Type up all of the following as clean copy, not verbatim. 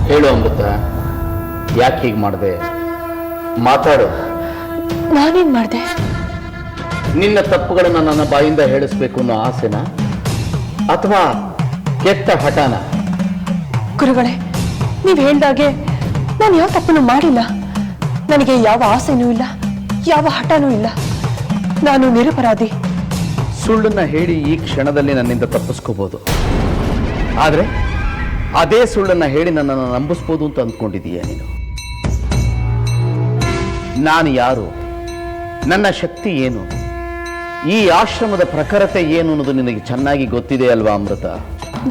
ಹೇಳು ಅಮೃತ, ಯಾಕೆ ಹೀಗೆ ಮಾಡಿದೆ? ಮಾತಾಡು. ನಾನೇನ್ ಮಾಡಿದೆ? ನಿನ್ನ ತಪ್ಪುಗಳನ್ನು ನನ್ನ ಬಾಯಿಂದ ಹೇಳಿಸ್ಬೇಕು ಅನ್ನೋ ಆಸೆನಾ ಅಥವಾ ಕೆಟ್ಟ ಹಠಾನ? ಗುರುಗಳೇ, ನೀವು ಹೇಳ್ದಾಗೆ ನಾನು ಯಾವ ತಪ್ಪನ್ನು ಮಾಡಿಲ್ಲ. ನನಗೆ ಯಾವ ಆಸೆನೂ ಇಲ್ಲ, ಯಾವ ಹಠನೂ ಇಲ್ಲ. ನಾನು ನಿರಪರಾಧಿ. ಸುಳ್ಳನ್ನ ಹೇಳಿ ಈ ಕ್ಷಣದಲ್ಲಿ ನನ್ನಿಂದ ತಪ್ಪಿಸ್ಕೋಬಹುದು, ಆದ್ರೆ ಅದೇ ಸುಳ್ಳನ್ನ ಹೇಳಿ ನನ್ನನ್ನು ನಂಬಿಸ್ಬೋದು ಅಂತ ಅಂದ್ಕೊಂಡಿದೀಯ ನೀನು? ನಾನು ಯಾರು, ನನ್ನ ಶಕ್ತಿ ಏನು, ಈ ಆಶ್ರಮದ ಪ್ರಖರತೆ ಏನು ಅನ್ನೋದು ನಿನಗೆ ಚೆನ್ನಾಗಿ ಗೊತ್ತಿದೆ ಅಲ್ವಾ ಅಮೃತ?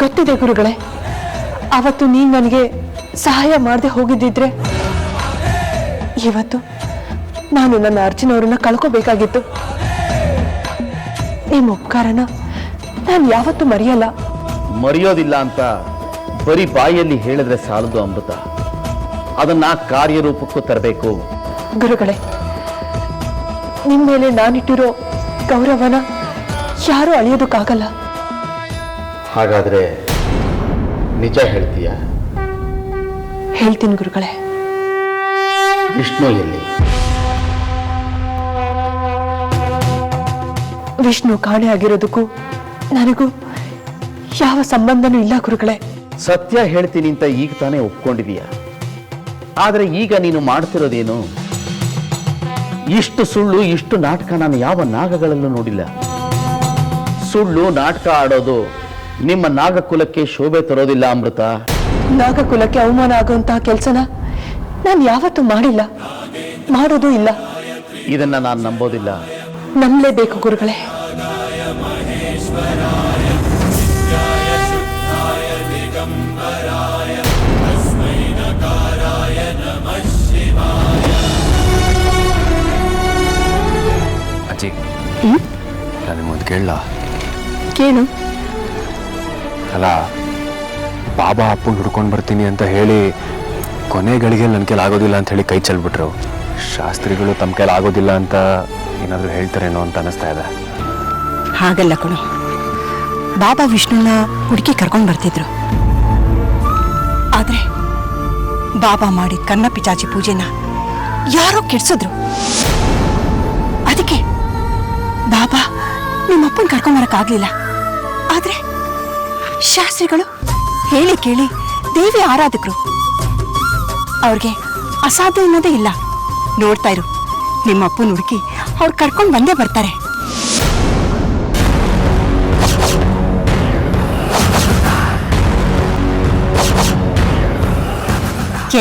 ಗೊತ್ತಿದೆ ಗುರುಗಳೇ. ಅವತ್ತು ನೀನು ನನಗೆ ಸಹಾಯ ಮಾಡದೆ ಹೋಗಿದ್ದಿದ್ರೆ ಇವತ್ತು ನಾನು ನನ್ನ ಅರ್ಜುನವರನ್ನ ಕಳ್ಕೋಬೇಕಾಗಿತ್ತು. ನಿಮ್ಮ ಉಪಕಾರನ ನಾನು ಯಾವತ್ತೂ ಮರೆಯಲ್ಲ. ಮರೆಯೋದಿಲ್ಲ ಅಂತ ಬರೀ ಬಾಯಲ್ಲಿ ಹೇಳಿದ್ರೆ ಸಾಲದು ಅಮೃತ, ಅದನ್ನ ಕಾರ್ಯರೂಪಕ್ಕೂ ತರಬೇಕು. ಗುರುಗಳೇ, ನಿಮ್ಮ ಮೇಲೆ ನಾನಿಟ್ಟಿರೋ ಗೌರವನ ಯಾರೂ ಅಳಿಯೋದಕ್ಕಾಗಲ್ಲ. ಹಾಗಾದ್ರೆ ನಿಜ ಹೇಳ್ತೀಯ? ಹೇಳ್ತೀನಿ ಗುರುಗಳೇ. ವಿಷ್ಣು ಎಲ್ಲಿ? ವಿಷ್ಣು ಕಾಣೆ ಆಗಿರೋದಕ್ಕೂ ನನಗೂ ಯಾವ ಸಂಬಂಧನೂ ಇಲ್ಲ ಗುರುಗಳೇ. ಸತ್ಯ ಹೇಳ್ತೀನಿ ಅಂತ ಈಗ ತಾನೇ ಒಪ್ಕೊಂಡಿದೀಯ, ಆದ್ರೆ ಈಗ ನೀನು ಮಾಡ್ತಿರೋದೇನು? ಇಷ್ಟು ಸುಳ್ಳು, ಇಷ್ಟು ನಾಟಕ ನಾನು ಯಾವ ನಾಗಗಳಲ್ಲೂ ನೋಡಿಲ್ಲ. ಸುಳ್ಳು ನಾಟಕ ಆಡೋದು ನಿಮ್ಮ ನಾಗಕುಲಕ್ಕೆ ಶೋಭೆ ತರೋದಿಲ್ಲ ಅಮೃತ. ನಾಗಕುಲಕ್ಕೆ ಅವಮಾನ ಆಗುವಂತಹ ಕೆಲಸನ ನಾನು ಯಾವತ್ತೂ ಮಾಡಿಲ್ಲ, ಮಾಡೋದು ಇಲ್ಲ. ಇದನ್ನ ನಾನು ನಂಬೋದಿಲ್ಲ. ನಂಬಲೇಬೇಕು ಗುರುಗಳೇ. ಅಜ್ಜಿ, ನಾನು ನಿಮ್ಮೊಂದು ಕೇಳಲ್ಲ? ಕೇಳು. ಅಲ್ಲ, ಬಾಬಾ ಅಪ್ಪನ ಹುಡ್ಕೊಂಡು ಬರ್ತೀನಿ ಅಂತ ಹೇಳಿ ಕೊನೆ ಗಳಿಗೆ ನನ್ನ ಕೈಲಿ ಆಗೋದಿಲ್ಲ ಅಂತ ಹೇಳಿ ಕೈ ಚೆಲ್ಬಿಟ್ರು. ಶಾಸ್ತ್ರಿಗಳು ತಮ್ಮ ಕೈಲಿ ಆಗೋದಿಲ್ಲ ಅಂತ ಏನಾದರೂ ಹೇಳ್ತಾರೇನೋ ಅಂತ ಅನ್ನಿಸ್ತಾ ಇದೆ. ಹಾಗಲ್ಲ ಕಣೋ, ಬಾಬಾ ವಿಷ್ಣುನ ಹುಡುಕಿ ಕರ್ಕೊಂಡು ಬರ್ತಿದ್ರು. ಆದ್ರೆ ಬಾಬಾ ಮಾಡಿದ ಕನ್ನ ಪಿಚಾಚಿ ಪೂಜೆನ ಯಾರೋ ಕೆಡ್ಸಿದ್ರು. ಅದಕ್ಕೆ ಬಾಬಾ ನಿಮ್ಮಪ್ಪನ ಕರ್ಕೊಂಬರಕ್ಕಾಗ್ಲಿಲ್ಲ. ಆದ್ರೆ ಶಾಸ್ತ್ರಿಗಳು ಹೇಳಿ ಕೇಳಿ ದೇವಿ ಆರಾಧಕರು, ಅವ್ರಿಗೆ ಅಸಾಧ್ಯ ಅನ್ನೋದೇ ಇಲ್ಲ. ನೋಡ್ತಾ ಇರು, ನಿಮ್ಮಪ್ಪನ ಹುಡುಕಿ ಅವ್ರು ಕರ್ಕೊಂಡು ಬಂದೇ ಬರ್ತಾರೆ.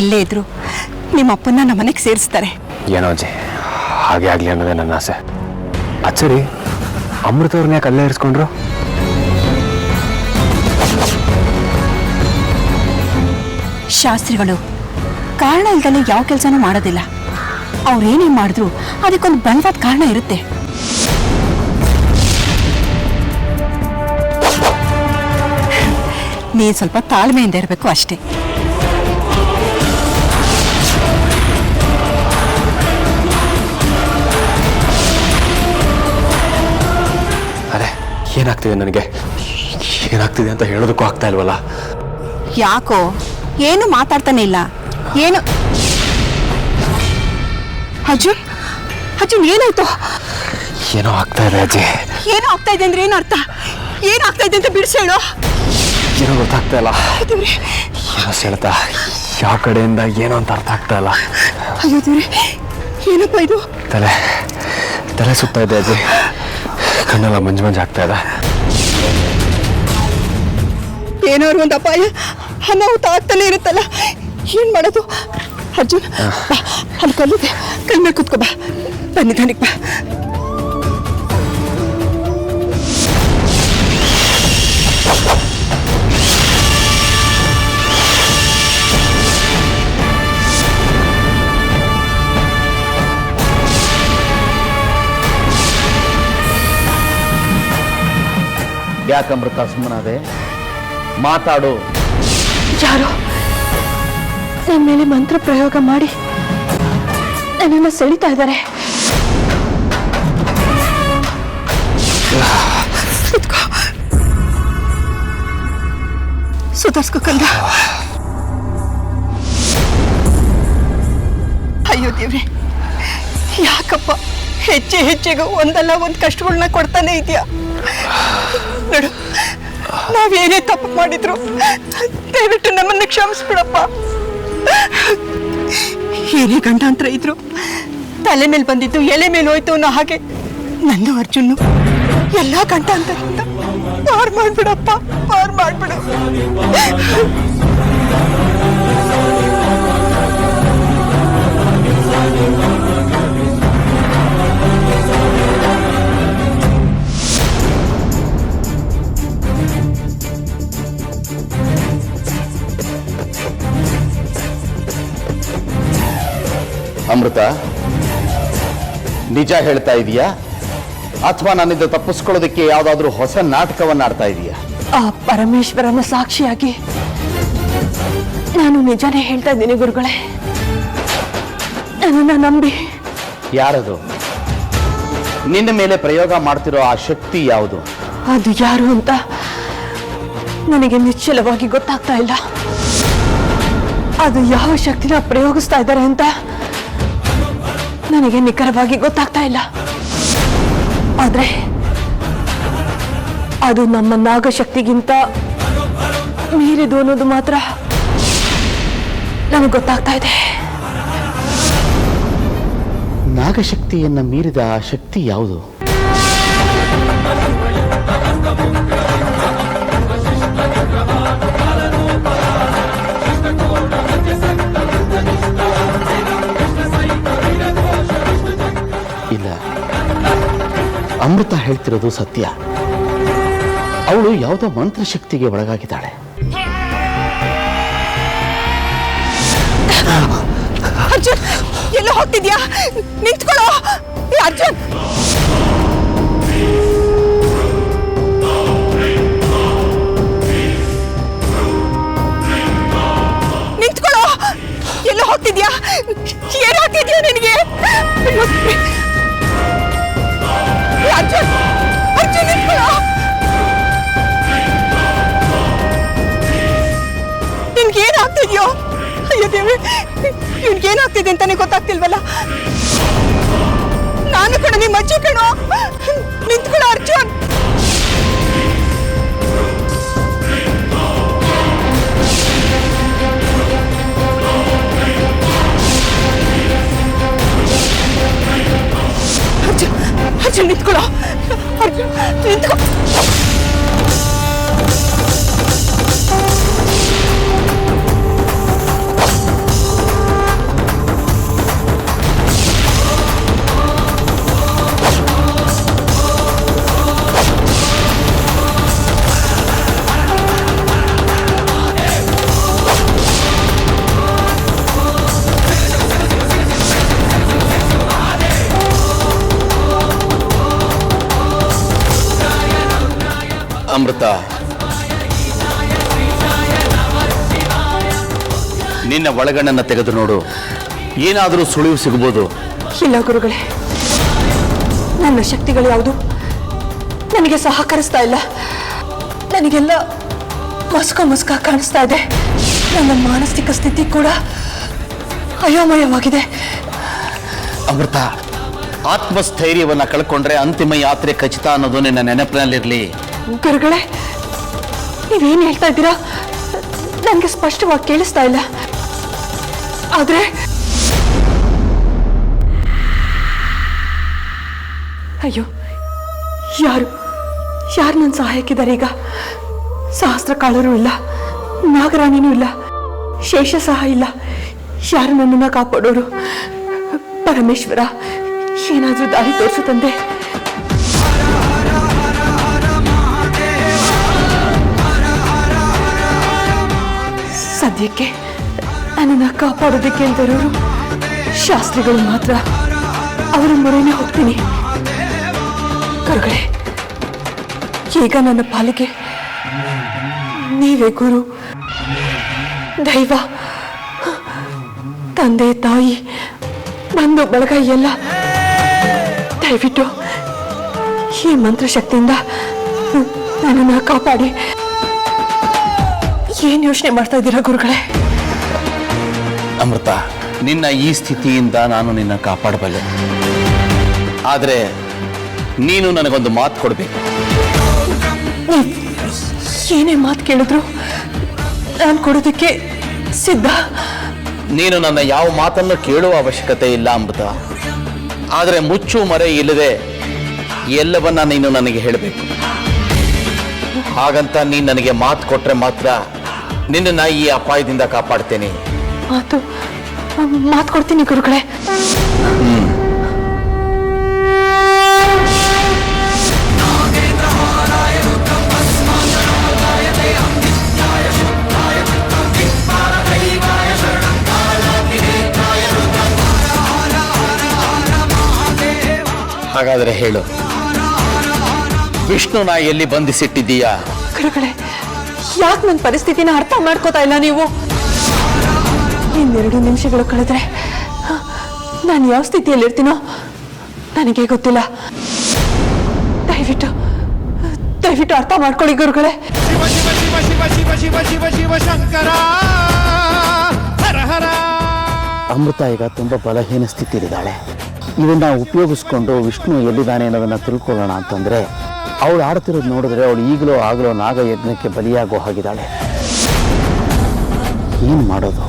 ಎಲ್ಲೇ ಇದ್ರು ನಿಮ್ಮಪ್ಪನ ನಮ್ಮನೆಗೆ ಸೇರಿಸ್ತಾರೆ. ಏನೋ ಅಜ್ಜಿ, ಹಾಗೆ ಆಗಲಿ ಅನ್ನೋದೇ ನನ್ನ ಆಸೆ. ಅಚ್ಚರಿ, ಅಮೃತವ್ರನ್ನ ಯಾಕೆ ಅಲ್ಲೇ ಇರಿಸ್ಕೊಂಡ್ರು? ಶಾಸ್ತ್ರಿಗಳು ಕಾರಣ ಇಲ್ದಲೆ ಯಾವ ಕೆಲಸನೂ ಮಾಡೋದಿಲ್ಲ. ಅವ್ರೇನೇ ಮಾಡಿದ್ರು ಅದಕ್ಕೊಂದು ಬಲವಾದ ಕಾರಣ ಇರುತ್ತೆ. ನೀನು ಸ್ವಲ್ಪ ತಾಳ್ಮೆಯಿಂದ ಇರಬೇಕು ಅಷ್ಟೇ. ಅದೇ ಏನಾಗ್ತಿದೆ ನನಗೆ, ಏನಾಗ್ತಿದೆ ಅಂತ ಹೇಳೋದಕ್ಕೂ ಆಗ್ತಾ ಇಲ್ವಲ್ಲ. ಯಾಕೋ ಏನು ಮಾತಾಡ್ತಾನೆ ಇಲ್ಲ? ಏನು ಅರ್ಜುನ್, ಅರ್ಜುನ್ ಏನಾಯ್ತು? ಏನೋ ಆಗ್ತಾ ಇದೆ ಅಜ್ಜಿ. ಏನೋ ಆಗ್ತಾ ಇದೆ ಅಂದ್ರೆ ಏನು ಅರ್ಥ? ಏನಾಗ್ತಾ ಇದೆ ಅಂತ ಬಿಡಿಸಿ ಹೇಳೋ. ಏನೋ ಗೊತ್ತಾಗ್ತಾ ಇಲ್ಲ. ಏನೋ ಸೆಳೆತ, ಯಾವ ಕಡೆಯಿಂದ ಏನೋ ಅಂತ ಅರ್ಥ ಆಗ್ತಾ ಇಲ್ಲ. ಅಯ್ಯೋ ದೇವ್ರೆ, ಏನಪ್ಪ ಇದು? ತಲೆ ಸುತ್ತಾ ಇದೆ ಅಜ್ಜಿ, ಕಣ್ಣೆಲ್ಲ ಮಂಜು ಆಗ್ತಾ ಇದೆ. ಏನೋ ಒಂದು ಅಪಾಯ ಅನಾಹುತ ಆಗ್ತಾನೆ ಇರುತ್ತಲ್ಲ, ಏನ್ ಮಾಡೋದು? ಅರ್ಜುನ್ ಬಾ, ಅಲ್ಲಿ ಕಲ್ಲಿದೆ, ಕಲ್ ಮೇಲೆ ಕೂತ್ಕೋ ಬಾ. ಬನ್ನಿ ಧನಿಕ್ ಬಾ. ಯಾಕಮೃತ ಸುಮ್ಮನಾದೆ? ಮಾತಾಡು. ಯಾರೋ ನನ್ನ ಮೇಲೆ ಮಂತ್ರ ಪ್ರಯೋಗ ಮಾಡಿ ನನ್ನನ್ನು ಸೆಳಿತಾ ಇದ್ದಾರೆ. ಸುಧಾರಿಸ್ಕೋ ಕಂದ. ಅಯ್ಯೋ ದೇವ್ರೆ, ಯಾಕಪ್ಪ ಹೆಚ್ಚೆಗೂ ಒಂದಲ್ಲ ಒಂದು ಕಷ್ಟಗಳನ್ನ ಕೊಡ್ತಾನೆ ಇದೆಯಾ? ನೋಡು, ನಾವೇನೇ ತಪ್ಪು ಮಾಡಿದ್ರು ದಯವಿಟ್ಟು ನಮ್ಮನ್ನ ಕ್ಷಮಿಸ್ಬಿಡಪ್ಪ. ಏನೇ ಗಂಡಾಂತರ ಇದ್ರು ತಲೆ ಮೇಲೆ ಬಂದಿದ್ದು ಎಲೆ ಮೇಲೆ ಹೋಯ್ತು ಅನ್ನೋ ಹಾಗೆ ನಂದು ಅರ್ಜುನ್ನು ಎಲ್ಲ ಗಂಡಾಂತರದಿಂದ ಪಾರ್ ಮಾಡ್ಬಿಡಪ್ಪ, ಪಾರ್ ಮಾಡ್ಬಿಡು. ಅಮೃತ, ನಿಜ ಹೇಳ್ತಾ ಇದೀಯಾ ಅಥವಾ ನನ್ನಿಂದ ತಪ್ಪಿಸ್ಕೊಳ್ಳೋದಕ್ಕೆ ಯಾವ್ದಾದ್ರೂ ಹೊಸ ನಾಟಕವನ್ನ ಆಡ್ತಾ ಇದೀಯಾ? ಆ ಪರಮೇಶ್ವರನ ಸಾಕ್ಷಿಯಾಗಿ ನಾನು ನಿಜಾನೇ ಹೇಳ್ತಾ ಇದ್ದೀನಿ ಗುರುಗಳೇ. ನನ್ನನ್ನ ನಂಬಿ. ಯಾರದು? ನಿನ್ನ ಮೇಲೆ ಪ್ರಯೋಗ ಮಾಡ್ತಿರೋ ಆ ಶಕ್ತಿ ಯಾವುದು? ಅದು ಯಾರು ಅಂತ ನನಗೆ ನಿಶ್ಚಲವಾಗಿ ಗೊತ್ತಾಗ್ತಾ ಇಲ್ಲ. ಅದು ಯಾವ ಶಕ್ತಿನ ಪ್ರಯೋಗಿಸ್ತಾ ಇದ್ದಾರೆ ಅಂತ ನನಗೆ ನಿಖರವಾಗಿ ಗೊತ್ತಾಗ್ತಾ ಇಲ್ಲ. ಆದ್ರೆ ಅದು ನಮ್ಮ ನಾಗಶಕ್ತಿಗಿಂತ ಮೀರಿದು ಅನ್ನೋದು ಮಾತ್ರ ನನಗೆ ಗೊತ್ತಾಗ್ತಾ ಇದೆ. ನಾಗಶಕ್ತಿಯನ್ನ ಮೀರಿದ ಆ ಶಕ್ತಿ ಯಾವುದು? ಇಲ್ಲ, ಅಮೃತ ಹೇಳ್ತಿರೋದು ಸತ್ಯ. ಅವಳು ಯಾವುದೋ ಮಂತ್ರಶಕ್ತಿಗೆ ಒಳಗಾಗಿದ್ದಾಳೆ. ಅರ್ಜುನ್, ಎಲ್ಲ ಹೋಗ್ತಿದ್ಯಾ? ನಿಂತ್ಕೊಳ್ಳೋ. ಅರ್ಜುನ್, ನಿಂತ್ಕೊಳ್ಳೋ. ಎಲ್ಲ ಹೋಗ್ತಿದ್ಯಾ? ಏನಾಗ್ತಿದ್ಯಾ ನಿನಗೆ? ಅರ್ಜುನ್, ಅರ್ಜುನ್ ನಿಂತ್ಕೊಳ್ಳೋ. ನಿನ್ಗೇನಾಗ್ತಿದ್ಯೋ? ಅಯ್ಯೋ ದೇವ್ರೆ, ನಿನ್ಗೇನಾಗ್ತಿದೆ ಅಂತಾನೆ ಗೊತ್ತಾಗ್ತಿಲ್ವಲ್ಲ. ನಾನು ಕಣ ನಿಮ್ಮ ಅಜ್ಜಿ ಕಣೋ. ನಿಂತ್ಕೊಳ್ಳೋ ಅರ್ಜುನ್. ಅರ್ಜುನ್, ಅರ್ಜುನ್ ನಿಂತ್ಕೊಳ್ಳೋ. ಅರ್ಜುನ್ ನಿಂತ್ಕೊ. ಅಮೃತ, ನಿನ್ನ ಒಳಗಣ್ಣನ್ನ ತೆಗೆದು ನೋಡು, ಏನಾದರೂ ಸುಳಿವು ಸಿಗಬಹುದು. ಇಲ್ಲ ಗುರುಗಳೇ, ನನ್ನ ಶಕ್ತಿಗಳು ಯಾವುದು ನನಗೆ ಸಹಕರಿಸ್ತಾ ಇಲ್ಲ. ನನಗೆಲ್ಲ ಮಸ್ಕ ಕಾಣಿಸ್ತಾ ಇದೆ. ನನ್ನ ಮಾನಸಿಕ ಸ್ಥಿತಿ ಕೂಡ ಅಯೋಮಯವಾಗಿದೆ. ಅಮೃತ, ಆತ್ಮಸ್ಥೈರ್ಯವನ್ನ ಕಳ್ಕೊಂಡ್ರೆ ಅಂತಿಮ ಯಾತ್ರೆ ಖಚಿತ ಅನ್ನೋದು ನಿನ್ನ ನೆನಪಿನಲ್ಲಿರಲಿ. ಗುರುಗಳೇ, ನೀವೇನು ಹೇಳ್ತಾ ಇದ್ದೀರಾ? ನನಗೆ ಸ್ಪಷ್ಟವಾಗಿ ಕೇಳಿಸ್ತಾ ಇಲ್ಲ. ಆದ್ರೆ ಅಯ್ಯೋ, ಯಾರು ನನ್ನ ಸಹಾಯಕ್ಕಿದ್ದಾರೆ ಈಗ? ಸಹಸ್ರ ಕಾಳರೂ ಇಲ್ಲ, ನಾಗರಾಣಿನೂ ಇಲ್ಲ, ಶೇಷ ಸಹ ಇಲ್ಲ. ಯಾರು ನನ್ನನ್ನು ಕಾಪಾಡೋರು? ಪರಮೇಶ್ವರ, ಏನಾದರೂ ದಾರಿ ತೋರಿಸು ತಂದೆ. ಸದ್ಯಕ್ಕೆ ನನ್ನನ್ನು ಕಾಪಾಡೋದಕ್ಕೆ ಅಂತ ಇರೋರು ಶಾಸ್ತ್ರಿಗಳು ಮಾತ್ರ. ಅವರ ಮೊರೆನೇ ಹೋಗ್ತೀನಿ. ಗುರುಗಳೇ, ಈಗ ನನ್ನ ಪಾಲಿಗೆ ನೀವೇ ಗುರು, ದೈವ, ತಂದೆ ತಾಯಿ, ಬಂಧು ಬಳಗ ಎಲ್ಲ. ದಯವಿಟ್ಟು ಈ ಮಂತ್ರಶಕ್ತಿಯಿಂದ ನನ್ನನ್ನು ಕಾಪಾಡಿ. ಏನ್ ಯೋಚನೆ ಮಾಡ್ತಾ ಇದ್ದೀರಾ ಗುರುಗಳೇ? ಅಮೃತ, ನಿನ್ನ ಈ ಸ್ಥಿತಿಯಿಂದ ನಾನು ನಿನ್ನ ಕಾಪಾಡಬಲ್ಲೆ. ಆದರೆ ನೀನು ನನಗೊಂದು ಮಾತು ಕೊಡಬೇಕು. ಏನೇ ಮಾತು ಕೇಳಿದ್ರು ನಾನು ಕೊಡೋದಕ್ಕೆ ಸಿದ್ಧ. ನೀನು ನನ್ನ ಯಾವ ಮಾತನ್ನು ಕೇಳುವ ಅವಶ್ಯಕತೆ ಇಲ್ಲ ಅಮೃತ. ಆದರೆ ಮುಚ್ಚು ಮರೆ ಇಲ್ಲದೆ ಎಲ್ಲವನ್ನ ನೀನು ನನಗೆ ಹೇಳಬೇಕು. ಹಾಗಂತ ನೀನು ನನಗೆ ಮಾತು ಕೊಟ್ರೆ ಮಾತ್ರ ನಿನ್ನನ್ನು ಈ ಅಪಾಯದಿಂದ ಕಾಪಾಡ್ತೇನೆ. ಮಾತು ಕೊಡ್ತೀನಿ ಗುರುಗಳೇ. ಹಾಗಾದರೆ ಹೇಳು, ವಿಷ್ಣುನ ಎಲ್ಲಿ ಬಂಧಿಸಿಟ್ಟಿದ್ದೀಯಾ? ಗುರುಗಳೇ, ಯಾಕೆ ನನ್ನ ಪರಿಸ್ಥಿತಿನ ಅರ್ಥ ಮಾಡ್ಕೋತಾ ಇಲ್ಲ ನೀವು? ಇನ್ನೆರಡು ನಿಮಿಷಗಳು ಕಳೆದ್ರೆ ನಾನು ಯಾವ ಸ್ಥಿತಿಯಲ್ಲಿರ್ತೀನೋ ನನಗೆ ಗೊತ್ತಿಲ್ಲ. ದಯವಿಟ್ಟು ದಯವಿಟ್ಟು ಅರ್ಥ ಮಾಡ್ಕೊಳ್ಳಿ ಗುರುಗಳೇ. ಅಮೃತ ಈಗ ತುಂಬ ಬಲಹೀನ ಸ್ಥಿತಿಯಲ್ಲಿದ್ದಾಳೆ. ಇದನ್ನ ಉಪಯೋಗಿಸ್ಕೊಂಡು ವಿಷ್ಣು ಎಲ್ಲಿದ್ದಾನೆ ಅನ್ನೋದನ್ನ ತಿಳ್ಕೊಳ್ಳೋಣ ಅಂತಂದ್ರೆ, ಅವಳು ಆಡ್ತಿರೋದು ನೋಡಿದ್ರೆ ಅವಳು ಈಗಲೋ ಆಗಲೋ ನಾಗಯಜ್ಞಕ್ಕೆ ಬಲಿಯಾಗೋ ಹಾಗಿದ್ದಾಳೆ. ಏನು ಮಾಡೋದು?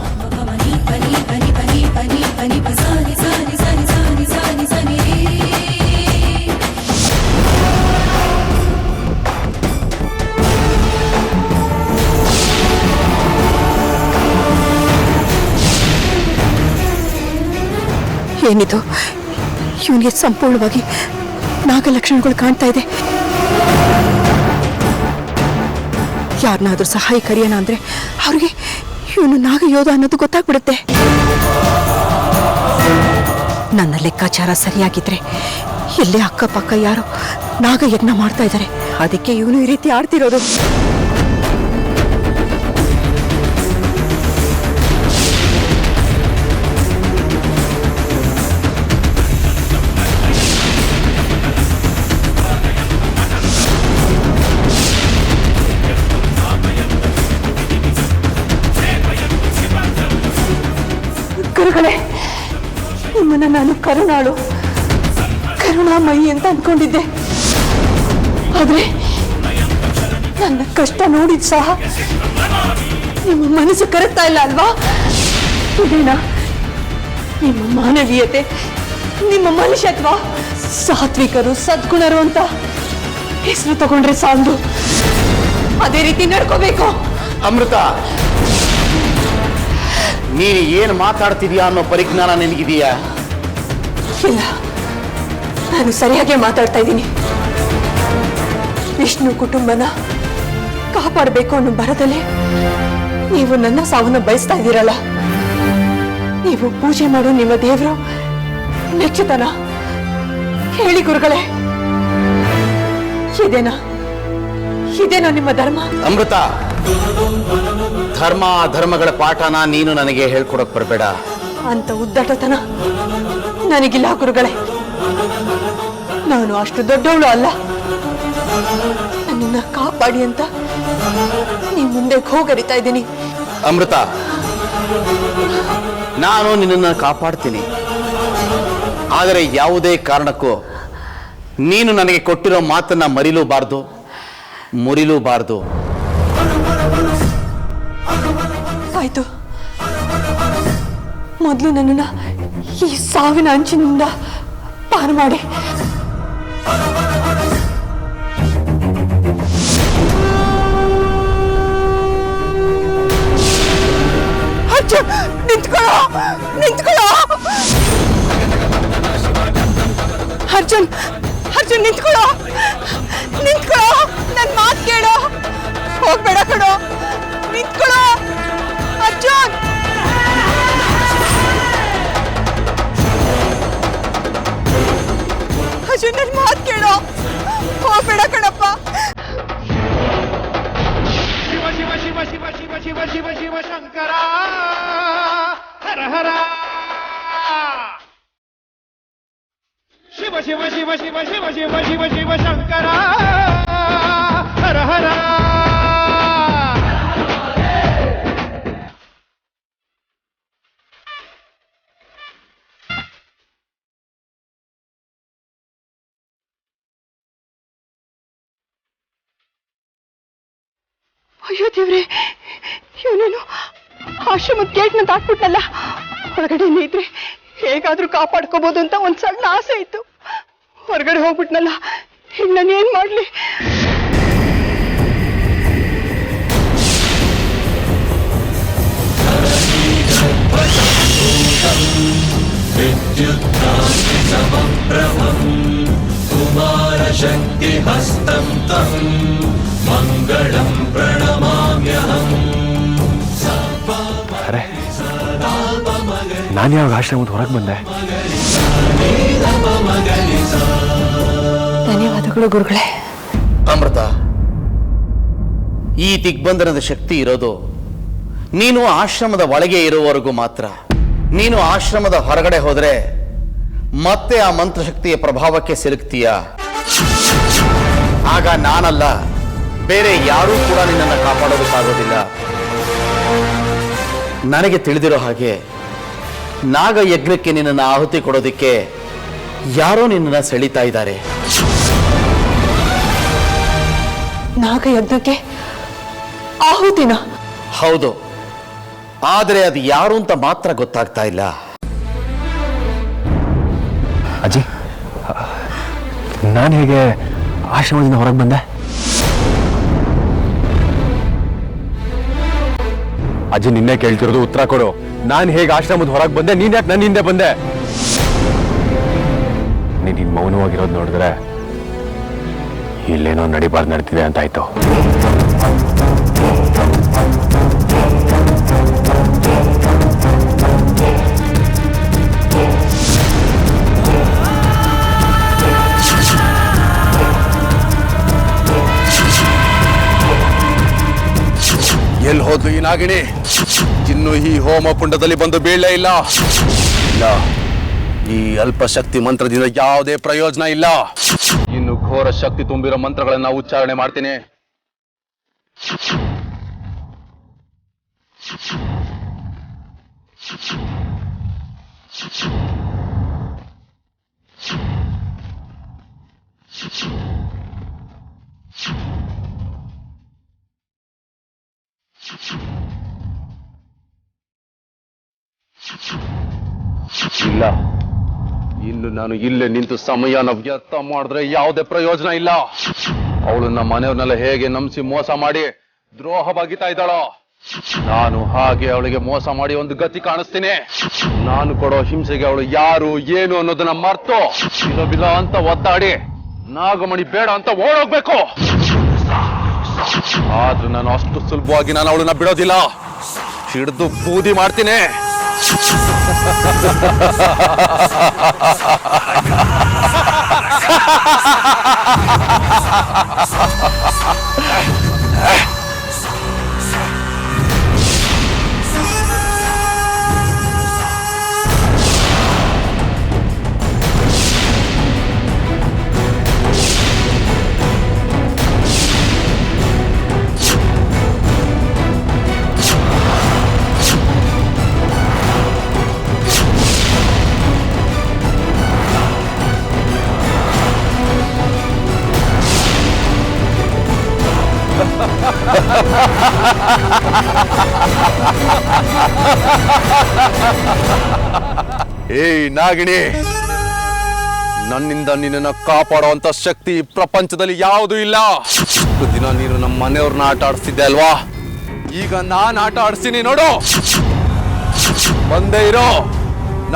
ಏನಿದು? ಇವನಿಗೆ ಸಂಪೂರ್ಣವಾಗಿ ನಾಗಲಕ್ಷಣಗಳು ಕಾಣ್ತಾ ಇದೆ. ಯಾರನ್ನಾದ್ರೂ ಸಹಾಯ ಕರೆಯೋಣ ಅಂದ್ರೆ ಅವ್ರಿಗೆ ಇವನು ನಾಗಯೋಧ ಅನ್ನೋದು ಗೊತ್ತಾಗ್ಬಿಡುತ್ತೆ. ನನ್ನ ಲೆಕ್ಕಾಚಾರ ಸರಿಯಾಗಿದ್ರೆ ಇಲ್ಲೇ ಅಕ್ಕಪಕ್ಕ ಯಾರೋ ನಾಗಯಜ್ಞ ಮಾಡ್ತಾ ಇದ್ದಾರೆ. ಅದಕ್ಕೆ ಇವನು ಈ ರೀತಿ ಆಡ್ತಿರೋದು. ಗುರುಗಳೇ, ನಿಮ್ಮನ್ನ ನಾನು ಕರುಣಾಮಯಿ ಅಂತ ಅನ್ಕೊಂಡಿದ್ದೆ. ಆದ್ರೆ ನನ್ನ ಕಷ್ಟ ನೋಡಿದ್ ಸಹ ನಿಮ್ಮ ಮನಸ್ಸು ಕರಗ್ತಾ ಇಲ್ಲ ಅಲ್ವಾ? ಇದೇನಾ ನಿಮ್ಮ ಮಾನವೀಯತೆ, ನಿಮ್ಮ ಮನುಷ್ಯತ್ವ? ಸಾತ್ವಿಕರು, ಸದ್ಗುಣರು ಅಂತ ಹೆಸರು ತಗೊಂಡ್ರೆ ಸಾಲದು, ಅದೇ ರೀತಿ ನಡ್ಕೋಬೇಕು. ಅಮೃತ, ನೀನು ಏನು ಮಾತಾಡ್ತಿದೀಯಾ ಅನ್ನೋ ಪರಿಜ್ಞಾನ ನಿನಗಿದೆಯಾ? ಇಲ್ಲ, ನಾನು ಸರಿಯಾಗಿ ಮಾತಾಡ್ತಾ ಇದ್ದೀನಿ. ವಿಷ್ಣು ಕುಟುಂಬನ ಕಾಪಾಡಬೇಕು ಅನ್ನೋ ಬರದಲ್ಲಿ ನೀವು ನನ್ನ ಸಾವನ್ನ ಬಯಸ್ತಾ ಇದ್ದೀರಲ್ಲ. ನೀವು ಪೂಜೆ ಮಾಡೋ ನಿಮ್ಮ ದೇವರು ನೆಚ್ಚುತನ ಹೇಳಿ ಗುರುಗಳೇ, ಇದೇನಾ ನಿಮ್ಮ ಧರ್ಮ? ಅಮೃತ, ಧರ್ಮ ಅಧರ್ಮಗಳ ಪಾಠನ ನೀನು ನನಗೆ ಹೇಳ್ಕೊಡಕ್ ಬರಬೇಡ. ಅಂತ ಉದ್ದಟತನ ನನಗಿಲ್ಲ ಗುರುಗಳೇ. ನಾನು ಅಷ್ಟು ದೊಡ್ಡವಳು ಅಲ್ಲ. ನನ್ನನ್ನ ಕಾಪಾಡಿ ಅಂತ ನಿಮ್ಮ ಮುಂದೆ ಹೋಗರಿತಾ ಇದ್ದೀನಿ. ಅಮೃತ, ನಾನು ನಿನ್ನನ್ನು ಕಾಪಾಡ್ತೀನಿ. ಆದರೆ ಯಾವುದೇ ಕಾರಣಕ್ಕೂ ನೀನು ನನಗೆ ಕೊಟ್ಟಿರೋ ಮಾತನ್ನ ಮರಿಲೂಬಾರ್ದು, ಮುರಿಲೂಬಾರ್ದು. ಆಯ್ತು, ಮೊದಲು ನನ್ನನ್ನ ಈ ಸಾವಿನ ಅಂಚಿನಿಂದ ಪಾರು ಮಾಡಿ. ಅರ್ಜುನ್, ನಿಂತ್ಕೊಳ್ಳೋ, ನಿಂತ್ಕೊಳ್ಳೋ. ಅರ್ಜುನ್, ಅರ್ಜುನ್ ನಿಂತ್ಕೊಳ್ಳೋ, ನಿಂತ್ಕೊಳ್ಳೋ. ನನ್ನ ಮಾತು ಕೇಳೋ, ಹೋಗ್ಬೇಡ ಕಣೋ, ನಿಂತ್ಕೊಳ್ಳೋ ಅರ್ಜುನ್. ಅರ್ಜುನ್, ನನ್ನ ಮಾತು ಕೇಳೋ, ಹೋಗ್ಬೇಡ ಕಣಪ್ಪ. ಶಿವ ಶಿವ ಶಿವ ಶಿವ ಶಿವ ಶಿವ ಶಿವ ಶಿವ ಶಂಕರ ಹರ ಹರ. ಶಿವ ಶಿವ ಶಿವ ಶಿವ ಶಿವ ಶಿವ ಶಿವ ಶಿವ ಶಂಕರ ಹರ ಹರ. ಅಯ್ಯೋ ದೇವ್ರೆ, ಇವನೇನು ಆಶ್ರಮದ ಗೇಟ್ನ ದಾಟ್ಬಿಟ್ನಲ್ಲ. ಹೊರಗಡೆ ಇದ್ರೆ ಹೇಗಾದ್ರೂ ಕಾಪಾಡ್ಕೋಬಹುದು ಅಂತ ಒಂದ್ ಸಣ್ಣ ಆಸೆ ಇತ್ತು. ಹೊರಗಡೆ ಹೋಗ್ಬಿಟ್ನಲ್ಲ, ಈಗ ನಾನೇನ್ ಮಾಡ್ಲಿ? ಅರೆ, ನಾನು ಯಾವಾಗ ಆಶ್ರಮದ ಹೊರಗೆ ಬಂದೆ? ಧನ್ಯವಾದಗಳು ಗುರುಗಳೇ. ಅಮೃತ, ಈ ದಿಗ್ಬಂಧನದ ಶಕ್ತಿ ಇರೋದು ನೀನು ಆಶ್ರಮದ ಒಳಗೆ ಇರುವವರೆಗೂ ಮಾತ್ರ. ನೀನು ಆಶ್ರಮದ ಹೊರಗಡೆ ಹೋದ್ರೆ ಮತ್ತೆ ಆ ಮಂತ್ರಶಕ್ತಿಯ ಪ್ರಭಾವಕ್ಕೆ ಸಿಲುಕ್ತೀಯ. ಆಗ ನಾನಲ್ಲ, ಬೇರೆ ಯಾರೂ ಕೂಡ ನಿನ್ನನ್ನು ಕಾಪಾಡೋದಕ್ಕಾಗೋದಿಲ್ಲ. ನನಗೆ ತಿಳಿದಿರೋ ಹಾಗೆ ನಾಗ ಯಜ್ಞಕ್ಕೆ ನಿನ್ನನ್ನು ಆಹುತಿ ಕೊಡೋದಕ್ಕೆ ಯಾರೋ ನಿನ್ನನ್ನು ಸೆಳೀತಾ ಇದ್ದಾರೆ. ನಾಗ ಯಜ್ಞಕ್ಕೆ ಆಹುತಿನ? ಹೌದು, ಆದರೆ ಅದು ಯಾರು ಅಂತ ಮಾತ್ರ ಗೊತ್ತಾಗ್ತಾ ಇಲ್ಲ. ಅಜ್ಜಿ, ನಾನು ಹೇಗೆ ಆಶ್ರಮದಿಂದ ಹೊರಗೆ ಬಂದೆ? ಅಜ್ಜಿ, ನಿನ್ನೆ ಕೇಳ್ತಿರೋದು ಉತ್ತರ ಕೊಡು. ನಾನು ಹೇಗೆ ಆಶ್ರಮದ ಹೊರಗೆ ಬಂದೆ? ನೀನ್ ಯಾಕೆ ನನ್ನ ಹಿಂದೆ ಬಂದೆ? ನೀನ್ ಮೌನವಾಗಿರೋದು ನೋಡಿದ್ರೆ ಇಲ್ಲೇನೋ ನಡಿಬಾರ್ದು ನಡೀತಿದೆ ಅಂತಾಯ್ತು. ಎಲ್ಲಿ ಹೋದ್ಲು ಈ ನಾಗಿಣಿ? ಇನ್ನು ಈ ಹೋಮ ಕುಂಡದಲ್ಲಿ ಬಂದು ಬೀಳಲೇ ಇಲ್ಲ. ಈ ಅಲ್ಪ ಶಕ್ತಿ ಮಂತ್ರದಿಂದ ಯಾವುದೇ ಪ್ರಯೋಜನ ಇಲ್ಲ. ಇನ್ನು ಘೋರ ಶಕ್ತಿ ತುಂಬಿರೋ ಮಂತ್ರಗಳನ್ನ ಉಚ್ಚಾರಣೆ ಮಾಡ್ತೀನಿ. ಇಲ್ಲ, ಇನ್ನು ನಾನು ಇಲ್ಲೇ ನಿಂತು ಸಮಯನ ವ್ಯರ್ಥ ಮಾಡಿದ್ರೆ ಯಾವುದೇ ಪ್ರಯೋಜನ ಇಲ್ಲ. ಅವಳನ್ನ ಮನೆಯವ್ರನ್ನೆಲ್ಲ ಹೇಗೆ ನಂಬಿಸಿ ಮೋಸ ಮಾಡಿ ದ್ರೋಹ ಬಗಿತಾ ಇದ್ದಾಳೋ, ನಾನು ಹಾಗೆ ಅವಳಿಗೆ ಮೋಸ ಮಾಡಿ ಒಂದು ಗತಿ ಕಾಣಿಸ್ತೀನಿ. ನಾನು ಕೊಡೋ ಹಿಂಸೆಗೆ ಅವಳು ಯಾರು ಏನು ಅನ್ನೋದನ್ನ ಮರ್ತು ಬಿಲ ಅಂತ ಒದ್ದಾಡಿ ನಾಗಮಣಿ ಬೇಡ ಅಂತ ಓಡೋಗ್ಬೇಕು. ಆದ್ರೆ ನಾನು ಅಷ್ಟು ಸುಲಭವಾಗಿ ನಾನು ಅವಳನ್ನ ಬಿಡೋದಿಲ್ಲ. ಹಿಡಿದು ಬೂದಿ ಮಾಡ್ತೀನಿ. ಏಯ್ ನಾಗಿಣಿ, ನನ್ನಿಂದ ನಿನ್ನನ್ನು ಕಾಪಾಡುವಂತ ಶಕ್ತಿ ಪ್ರಪಂಚದಲ್ಲಿ ಯಾವುದೂ ಇಲ್ಲ. ಇಷ್ಟು ದಿನ ನೀನು ನಮ್ಮ ಮನೆಯವ್ರನ್ನ ಆಟ ಆಡಿಸ್ತಿದ್ದೆ ಅಲ್ವಾ? ಈಗ ನಾನು ಆಟ ಆಡಿಸ್ತೀನಿ ನೋಡು. ಬಂದೇ ಇರೋ,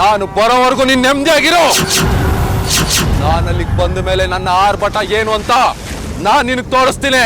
ನಾನು ಬರೋವರೆಗೂ ನೀನ್ ನೆಮ್ಮದಿಯಾಗಿರೋ. ನಾನಲ್ಲಿಗೆ ಬಂದ ಮೇಲೆ ನನ್ನ ಆರ್ಭಟ ಏನು ಅಂತ ನಾನು ನಿನಗೆ ತೋರಿಸ್ತೀನಿ.